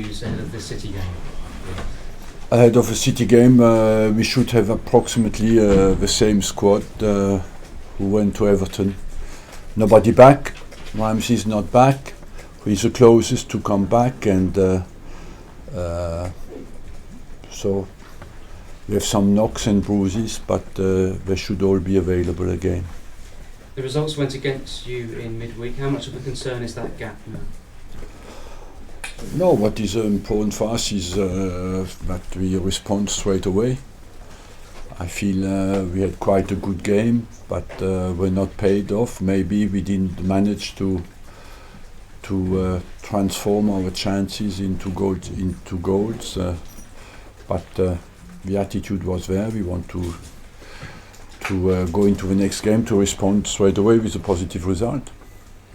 views ahead of the City game? Ahead of a City game, we should have approximately the same squad who went to Everton. Nobody back. Ramsey is not back. He's the closest to come back, and so we have some knocks and bruises, but they should all be available again. The results went against you in midweek. How much of a concern is that gap now? No, what is important for us is that we respond straight away. I feel we had quite a good game, but we're not paid off. Maybe we didn't manage to transform our chances into goals. But the attitude was there. We want to go into the next game to respond straight away with a positive result.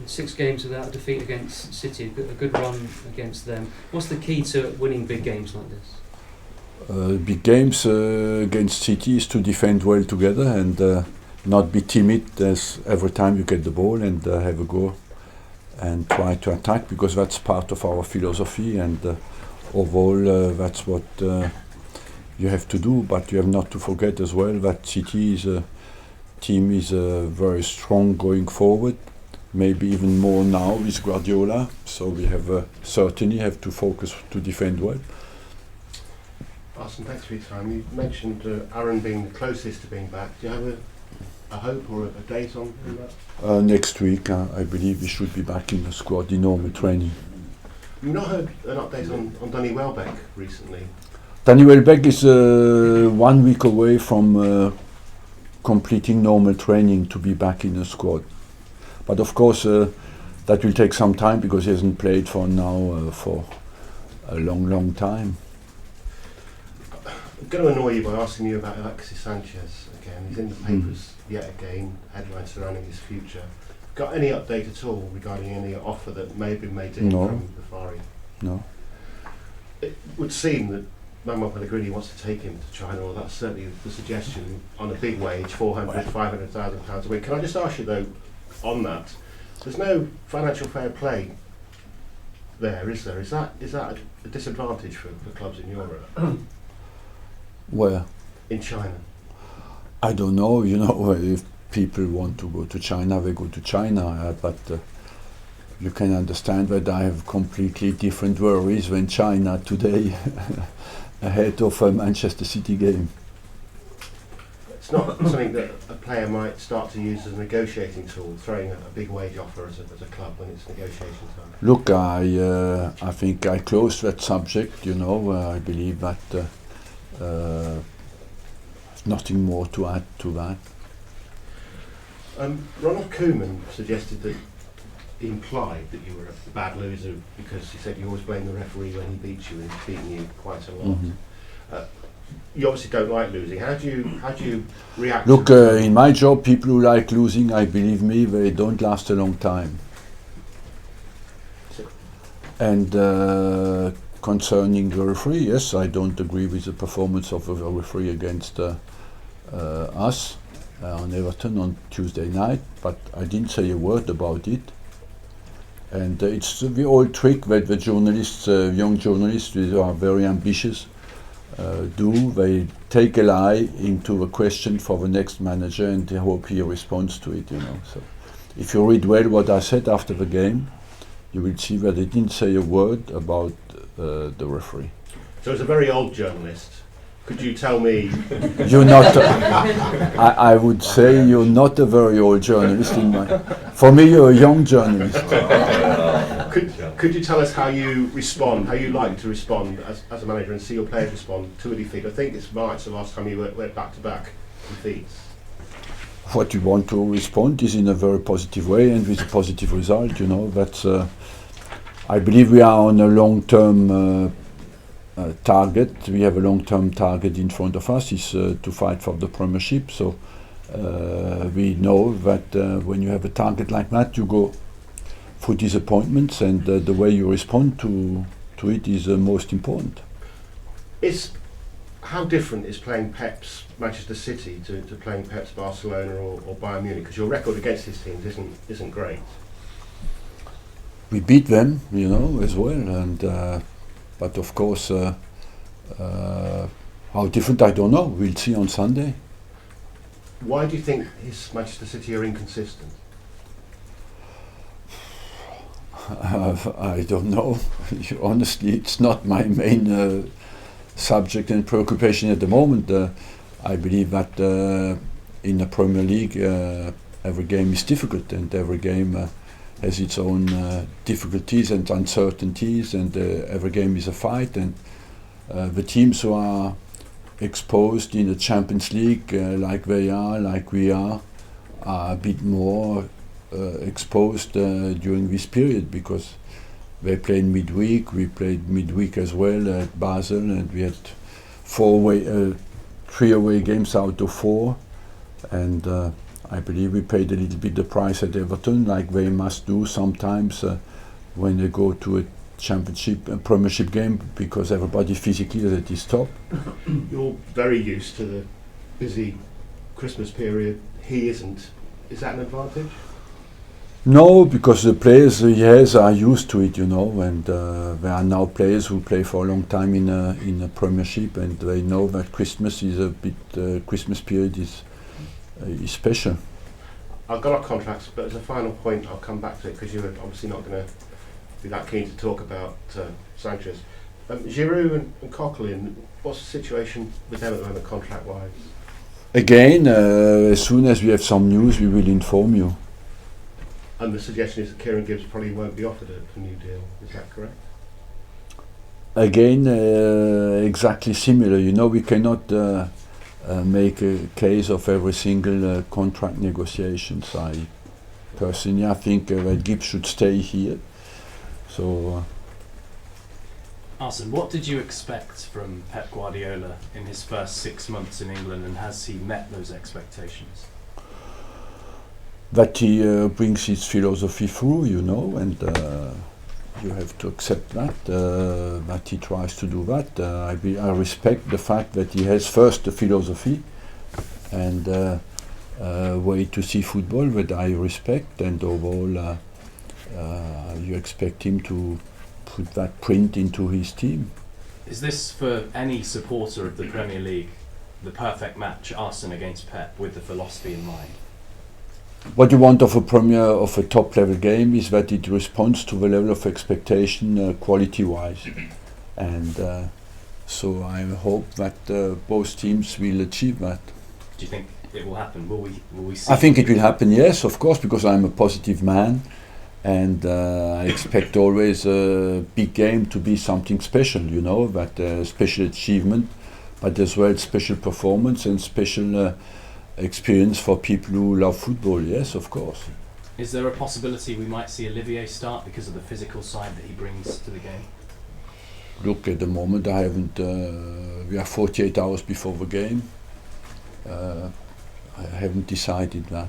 6 games without a defeat against City, a good run against them. What's the key to winning big games like this? Big games against City is to defend well together and not be timid as every time you get the ball, and have a go and try to attack, because that's part of our philosophy, and overall that's what you have to do. But you have not to forget as well that City team is very strong going forward, maybe even more now with Guardiola, so we have certainly have to focus to defend well. Arsene, thanks for your time. You mentioned Aaron being the closest to being back. Do you have a hope or a date on that? Next week, I believe we should be back in the squad in normal training. You've not heard an update on Danny Welbeck recently? Danny Welbeck is 1 week away from completing normal training to be back in the squad. But of course, that will take some time, because he hasn't played for a long time. I'm going to annoy you by asking you about Alexis Sanchez again. He's in the papers yet again, headlines surrounding his future. Got any update at all regarding any offer that may have been made to him from the Far East? No. It would seem that Manuel Pellegrini wants to take him to China, or that's certainly the suggestion, on a big wage, £500,000 a week. Can I just ask you though, on that, there's no financial fair play there, is there? Is that a disadvantage for clubs in Europe? Where? In China. I don't know. If people want to go to China, they go to China. But you can understand that I have completely different worries than China today, ahead of a Manchester City game. It's not something that a player might start to use as a negotiating tool, throwing a big wage offer as a club when it's negotiation time. Look, I think I closed that subject. I believe that there's nothing more to add to that. Ronald Koeman suggested that he implied that you were a bad loser because he said you always blame the referee when he beats you, and he's beaten you quite a lot. You obviously don't like losing. How do you react? Look, in my job, people who like losing, believe me, they don't last a long time. And concerning the referee, yes, I don't agree with the performance of the referee against us on Everton on Tuesday night, but I didn't say a word about it. And it's the old trick that the journalists, young journalists, who are very ambitious, do. They take a lie into a question for the next manager, and they hope he responds to it. So if you read well what I said after the game, you will see that I didn't say a word about the referee. So as a very old journalist, could you tell me? You're not. I would say you're not a very old journalist. For me, you're a young journalist. Could you tell us how you respond, how you like to respond as a manager and see your players respond to a defeat? I think it's March, the last time you went back-to-back defeats. What you want to respond is in a very positive way and with a positive result. That's. I believe we are on a long-term target. We have a long-term target in front of us, is to fight for the Premiership. So we know that when you have a target like that, you go for disappointments, and the way you respond to it is most important. How different is playing Pep's Manchester City to playing Pep's Barcelona or Bayern Munich? Because your record against these teams isn't great. We beat them, as well, and But of course, how different, I don't know. We'll see on Sunday. Why do you think his Manchester City are inconsistent? I don't know. Honestly, it's not my main subject and preoccupation at the moment. I believe that in the Premier League, every game is difficult, and every game has its own difficulties and uncertainties, and every game is a fight. And the teams who are exposed in the Champions League, like they are, like we are a bit more exposed during this period, because they played midweek, we played midweek as well at Basel, and we had 3 away games out of 4, and I believe we paid a little bit the price at Everton, like they must do sometimes when they go to a Premiership game, because everybody physically is at his top. You're very used to the busy Christmas period. He isn't. Is that an advantage? No, because the players he has are used to it, and there are now players who play for a long time in a Premiership, and they know that Christmas is a bit. Christmas period is special. I've got our contracts, but as a final point, I'll come back to it, because you're obviously not going to be that keen to talk about Sanchez. Giroud and Coquelin, what's the situation with them at the moment, contract-wise? Again, as soon as we have some news, we will inform you. And the suggestion is that Kieran Gibbs probably won't be offered a new deal. Is that correct? Again, exactly similar. We cannot make a case of every single contract negotiations. I think that Gibbs should stay here. So, Arsene, what did you expect from Pep Guardiola in his first 6 months in England, and has he met those expectations? That he brings his philosophy through, and you have to accept that he tries to do that. I respect the fact that he has first the philosophy and way to see football that I respect, and overall you expect him to put that print into his team. Is this, for any supporter of the Premier League, the perfect match, Arsene against Pep, with the philosophy in mind? What you want of a top level game is that it responds to the level of expectation quality wise, and so I hope that both teams will achieve that. Do you think it will happen? Will we see? I think it will happen, yes, of course, because I'm a positive man, and I expect always a big game to be something special, that special achievement, but as well special performance and special experience for people who love football, yes, of course. Is there a possibility we might see Olivier start because of the physical side that he brings to the game? Look, at the moment I haven't, we are 48 hours before the game. I haven't decided that.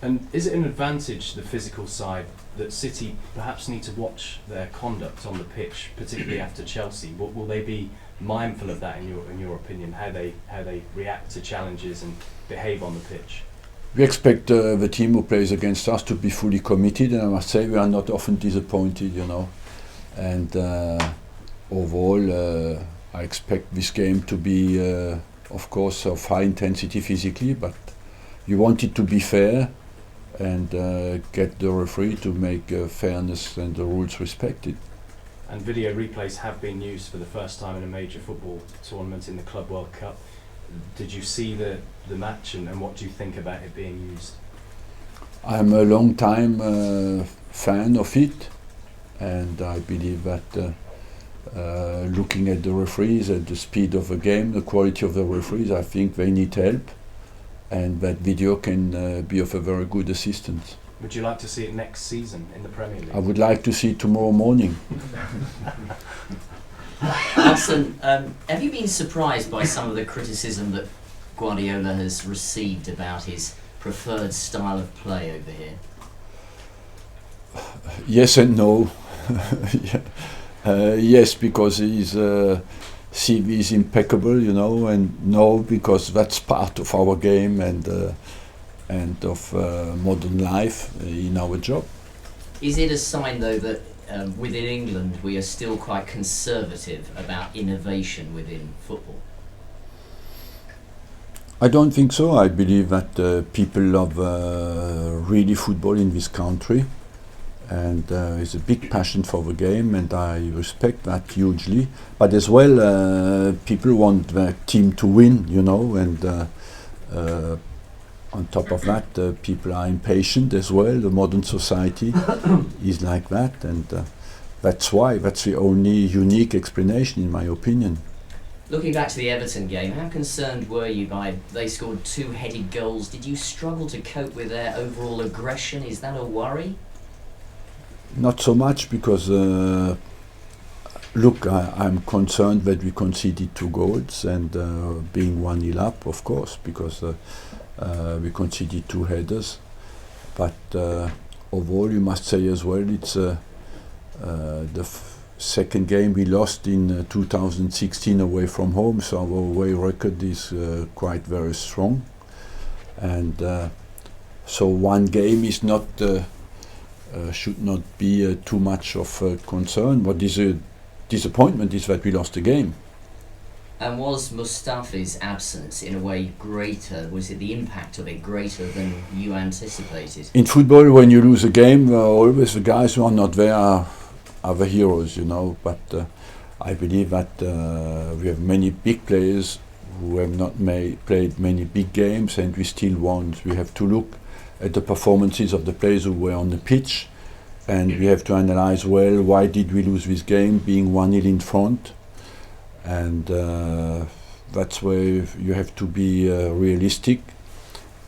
And is it an advantage, the physical side, that City perhaps need to watch their conduct on the pitch, particularly after Chelsea? Will they be mindful of that in your opinion, how they react to challenges and behave on the pitch? We expect the team who plays against us to be fully committed, and I must say we are not often disappointed, and overall I expect this game to be of course of high intensity physically, but you want it to be fair and get the referee to make fairness and the rules respected. And video replays have been used for the first time in a major football tournament in the Club World Cup. Did you see the match, and what do you think about it being used? I'm a long time fan of it, and I believe that looking at the referees, at the speed of the game, the quality of the referees, I think they need help, and that video can be of a very good assistance. Would you like to see it next season in the Premier League? I would like to see it tomorrow morning. Arsene, have you been surprised by some of the criticism that Guardiola has received about his preferred style of play over here? Yes and no. Yes, because his CV is impeccable, and no, because that's part of our game and of modern life in our job. Is it a sign, though, that within England we are still quite conservative about innovation within football? I don't think so. I believe that people love really football in this country, and there's a big passion for the game, and I respect that hugely. But as well, people want their team to win, you know, and on top of that, people are impatient as well. The modern society is like that, and that's the only unique explanation, in my opinion. Looking back to the Everton game, how concerned were you by they scored 2 headed goals? Did you struggle to cope with their overall aggression? Is that a worry? Not so much, because look, I'm concerned that we conceded 2 goals, and being 1-0 up, of course, because we conceded 2 headers. But overall, you must say as well, it's the second game we lost in 2016 away from home, so our away record is quite very strong. And so one game is not should not be too much of concern. What is a disappointment is that we lost the game. And was Mustafi's absence in a way greater? Was it the impact of it greater than you anticipated? In football, when you lose a game, always the guys who are not there are the heroes, you know. But I believe that we have many big players who have not played many big games, and we still won. We have to look at the performances of the players who were on the pitch, and we have to analyze well, why did we lose this game, being 1-0 in front. And that's where you have to be realistic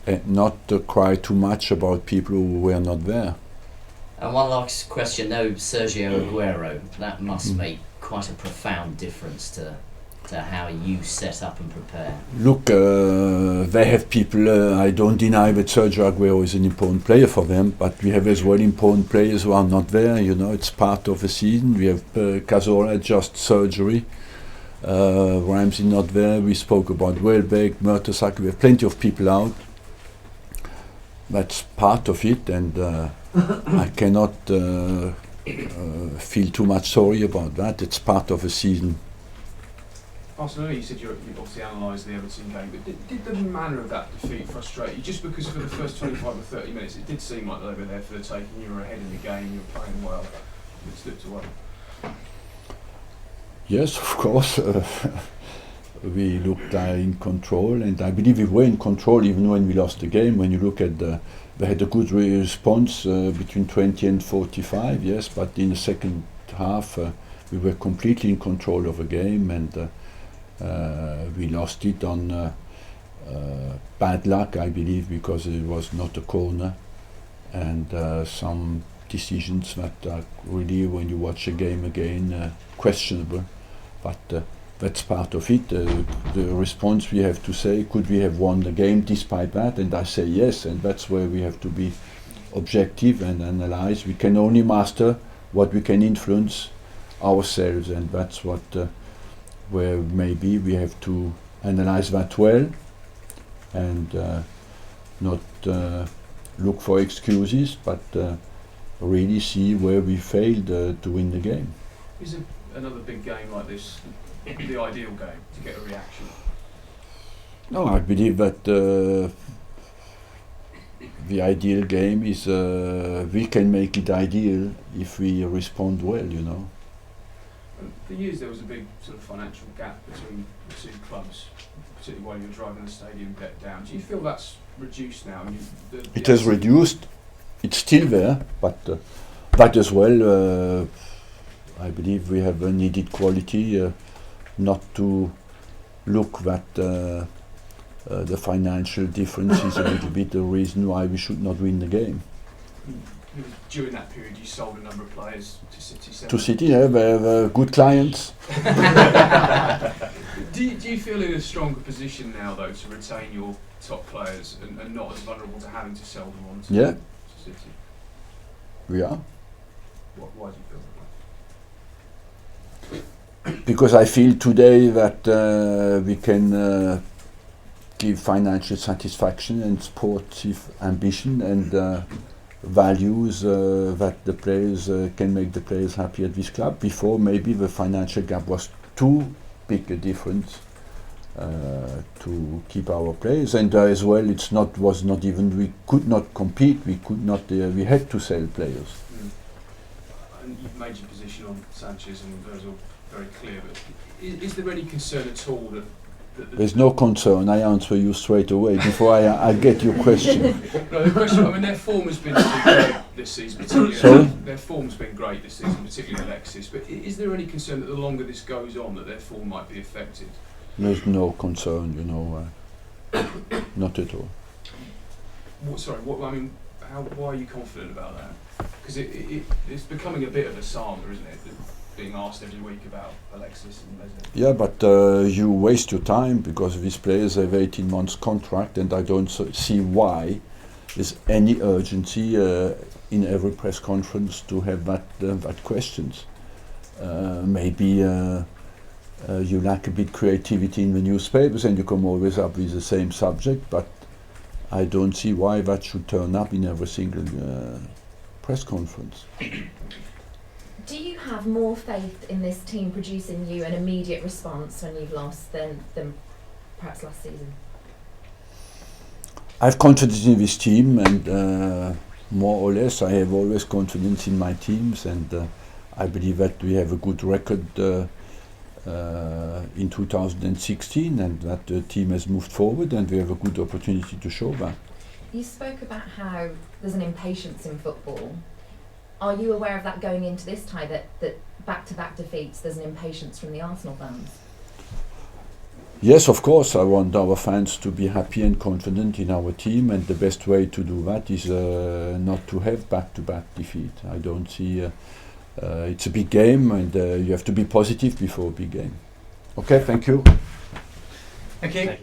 and not cry too much about people who were not there. And one last question, no Sergio Aguero. That must make quite a profound difference to how you set up and prepare. Look, they have people, I don't deny that Sergio Aguero is an important player for them, but we have as well important players who are not there, you know, it's part of the season. We have Cazorla, just surgery. Ramsey not there. We spoke about Welbeck, Mertesacker. We have plenty of people out. That's part of it, and I cannot feel too much sorry about that. It's part of the season. Arsene, you said you obviously analysed the Everton game, but did the manner of that defeat frustrate you? Just because for the first 25 or 30 minutes it did seem like they were there for the taking, you were ahead in the game, you were playing well, it slipped away. Yes, of course. We looked in control, and I believe we were in control even when we lost the game. When you look at they had a good response between 20 and 45, yes, but in the second half we were completely in control of the game, and we lost it on bad luck, I believe, because it was not a corner, and some decisions that are really, when you watch a game again, questionable. But that's part of it. The response we have to say, could we have won the game despite that? And I say yes, and that's where we have to be objective and analyze. We can only master what we can influence ourselves, and that's what where maybe we have to analyze that well and not look for excuses, but really see where we failed to win the game. Is another big game like this the ideal game to get a reaction? No, I believe that the ideal game is we can make it ideal if we respond well, you know. And for years there was a big sort of financial gap between the two clubs, particularly while you were driving the stadium debt down. Do you feel that's reduced now? It has reduced. It's still there, but that as well, I believe we have a needed quality not to look that the financial difference is a little bit the reason why we should not win the game. During that period you sold a number of players to City. To City, yeah, they have good clients. Do you feel in a stronger position now, though, to retain your top players and not as vulnerable to having to sell them on to City? We are. Why do you feel that? Because I feel today that we can give financial satisfaction and sportive ambition, and values that the players can make the players happy at this club. Before, maybe the financial gap was too big a difference to keep our players, and as well, was not even, we could not compete. We could not. We had to sell players. And you've made your position on Sanchez, and that was all very clear. But is there any concern at all that there's no concern. I answer you straight away before I get your question. No, the question, I mean, their form has been great this season, particularly. Sorry? Their form's been great this season, particularly Alexis. But is there any concern that the longer this goes on, that their form might be affected? There's no concern, you know, not at all. Why are you confident about that? Because it's becoming a bit of a saga, isn't it? Being asked every week about Alexis and Mesut. Yeah, but you waste your time because these players have 18 months contract, and I don't see why there's any urgency in every press conference to have that questions. Maybe you lack a bit creativity in the newspapers, and you come always up with the same subject, but I don't see why that should turn up in every single press conference. Do you have more faith in this team producing you an immediate response when you've lost than perhaps last season? I have confidence in this team, and more or less I have always confidence in my teams, and I believe that we have a good record in 2016, and that the team has moved forward, and we have a good opportunity to show that. You spoke about how there's an impatience in football. Are you aware of that going into this tie, that back-to-back defeats, there's an impatience from the Arsenal fans? Yes, of course. I want our fans to be happy and confident in our team, and the best way to do that is not to have back-to-back defeat. I don't see. It's a big game, and you have to be positive before a big game. Okay, thank you. Thank you.